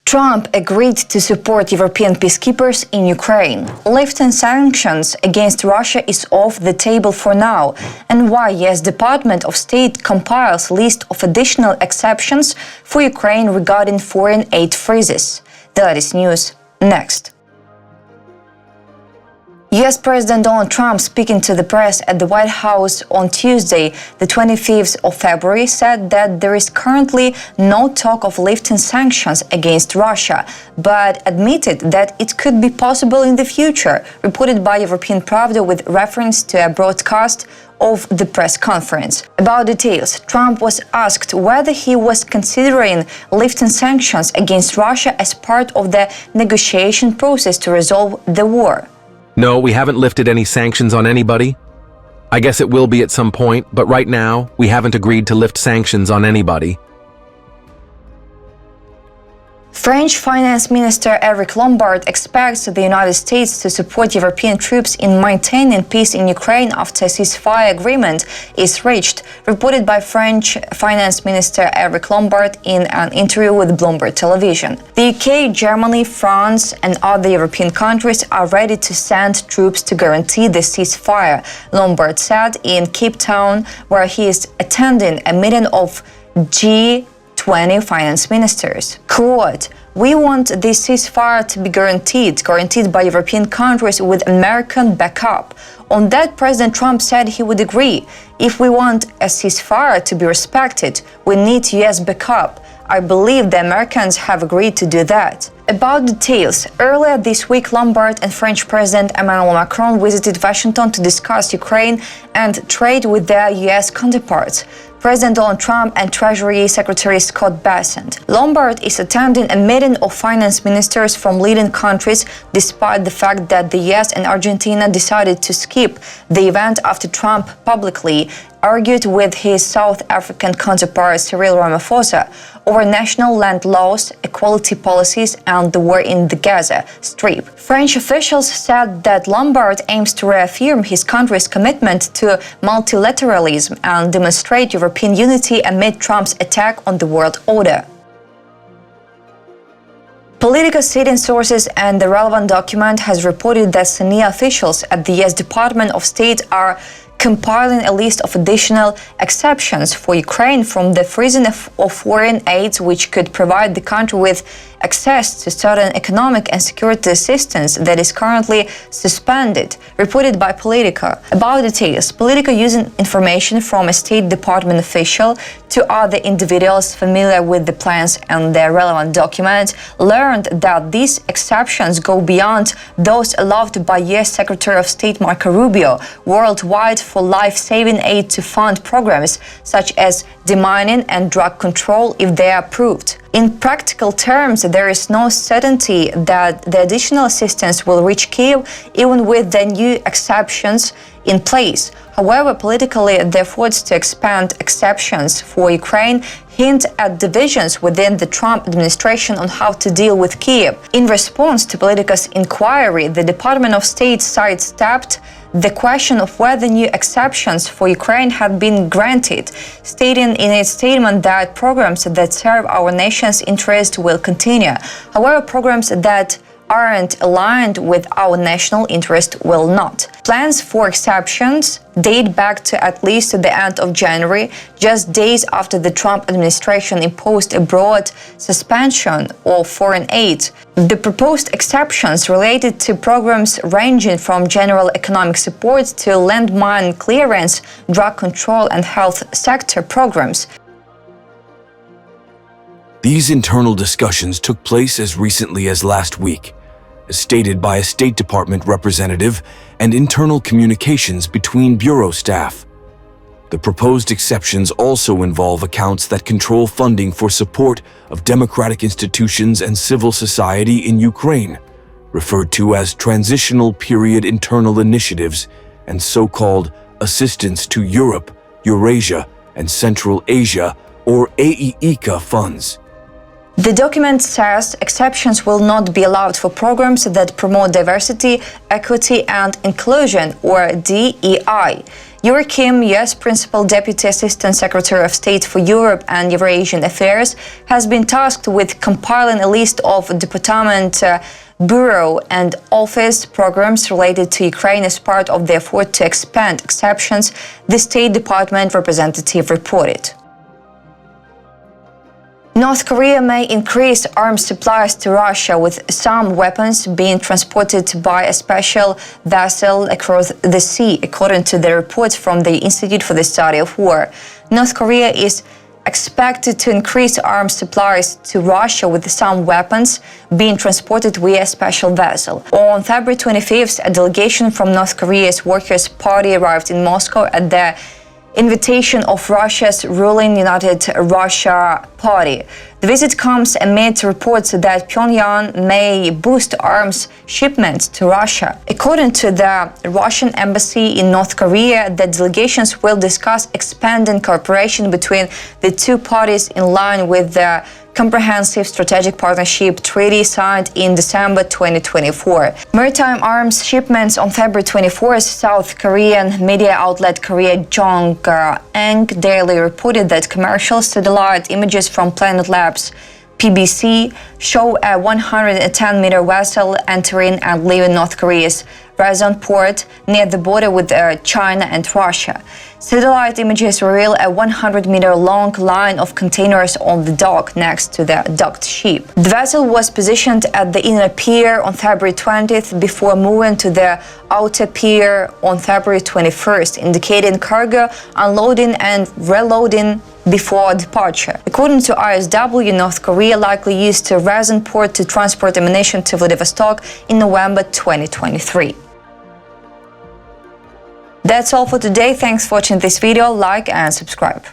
Trump agreed to support European peacekeepers in Ukraine. Lifting sanctions against Russia is off the table for now, and why US Department of State compiles list of additional exceptions for Ukraine regarding foreign aid freezes. The latest news next. US President Donald Trump, speaking to the press at the White House on Tuesday, the 25th of February, said that there is currently no talk of lifting sanctions against Russia, but admitted that it could be possible in the future, reported by European Pravda with reference to a broadcast of the press conference. About details, Trump was asked whether he was considering lifting sanctions against Russia as part of the negotiation process to resolve the war. No, we haven't lifted any sanctions on anybody. I guess it will be at some point, but right now, we haven't agreed to lift sanctions on anybody. French Finance Minister Eric Lombard expects the United States to support European troops in maintaining peace in Ukraine after a ceasefire agreement is reached, reported by French Finance Minister Eric Lombard in an interview with Bloomberg Television. The UK, Germany, France and other European countries are ready to send troops to guarantee the ceasefire, Lombard said in Cape Town, where he is attending a meeting of G20 finance ministers. Quote, "We want this ceasefire to be guaranteed by European countries with American backup." On that, President Trump said he would agree. If we want a ceasefire to be respected, we need US backup. I believe the Americans have agreed to do that. About details, earlier this week, Lombard and French President Emmanuel Macron visited Washington to discuss Ukraine and trade with their US counterparts, President Donald Trump and Treasury Secretary Scott Bessent. Lombard is attending a meeting of finance ministers from leading countries, despite the fact that the US and Argentina decided to skip the event after Trump publicly argued with his South African counterpart Cyril Ramaphosa over national land laws, equality policies, and the war in the Gaza Strip. French officials said that Lombard aims to reaffirm his country's commitment to multilateralism and demonstrate European unity amid Trump's attack on the world order. Politico citing sources and the relevant document has reported that senior officials at the US Department of State are compiling a list of additional exceptions for Ukraine from the freezing of foreign aid, which could provide the country with access to certain economic and security assistance that is currently suspended, reported by Politico. About details, Politico, using information from a State Department official to other individuals familiar with the plans and their relevant documents, learned that these exceptions go beyond those allowed by US Secretary of State Marco Rubio worldwide for life-saving aid to fund programs such as demining and drug control if they are approved. In practical terms, there is no certainty that the additional assistance will reach Kyiv even with the new exceptions in place. However, politically, the efforts to expand exceptions for Ukraine hint at divisions within the Trump administration on how to deal with Kyiv. In response to Politico's inquiry, the Department of State sidestepped the question of whether new exceptions for Ukraine have been granted, stating in its statement that programs that serve our nation's interest will continue. However, programs that aren't aligned with our national interest will not. Plans for exceptions date back to at least the end of January, just days after the Trump administration imposed a broad suspension of foreign aid. The proposed exceptions related to programs ranging from general economic support to landmine clearance, drug control and health sector programs. These internal discussions took place as recently as last week, as stated by a State Department representative and internal communications between bureau staff. The proposed exceptions also involve accounts that control funding for support of democratic institutions and civil society in Ukraine, referred to as Transitional Period Internal Initiatives, and so-called Assistance to Europe, Eurasia, and Central Asia, or AEICA funds. The document says exceptions will not be allowed for programs that promote diversity, equity and inclusion, or DEI. Yuri Kim, U.S. Principal Deputy Assistant Secretary of State for Europe and Eurasian Affairs, has been tasked with compiling a list of department, bureau and office programs related to Ukraine as part of the effort to expand exceptions, the State Department representative reported. North Korea may increase arms supplies to Russia, with some weapons being transported by a special vessel across the sea, according to the report from the Institute for the Study of War. North Korea is expected to increase arms supplies to Russia, with some weapons being transported via a special vessel. On February 25th, a delegation from North Korea's Workers' Party arrived in Moscow at the invitation of Russia's ruling United Russia Party. The visit comes amid reports that Pyongyang may boost arms shipments to Russia. According to the Russian embassy in North Korea, the delegations will discuss expanding cooperation between the two parties in line with the Comprehensive Strategic Partnership Treaty signed in December 2024. Maritime arms shipments on February 24th, South Korean media outlet Korea Jong-ang Daily reported that commercial satellite images from Planet Labs PBC show a 110-meter vessel entering and leaving North Korea's Rason port near the border with China and Russia. Satellite images reveal a 100-meter long line of containers on the dock next to the docked ship. The vessel was positioned at the inner pier on February 20th before moving to the outer pier on February 21st, indicating cargo unloading and reloading before departure. According to ISW, North Korea likely used Rason port to transport ammunition to Vladivostok in November 2023. That's all for today. Thanks for watching this video. Like and subscribe.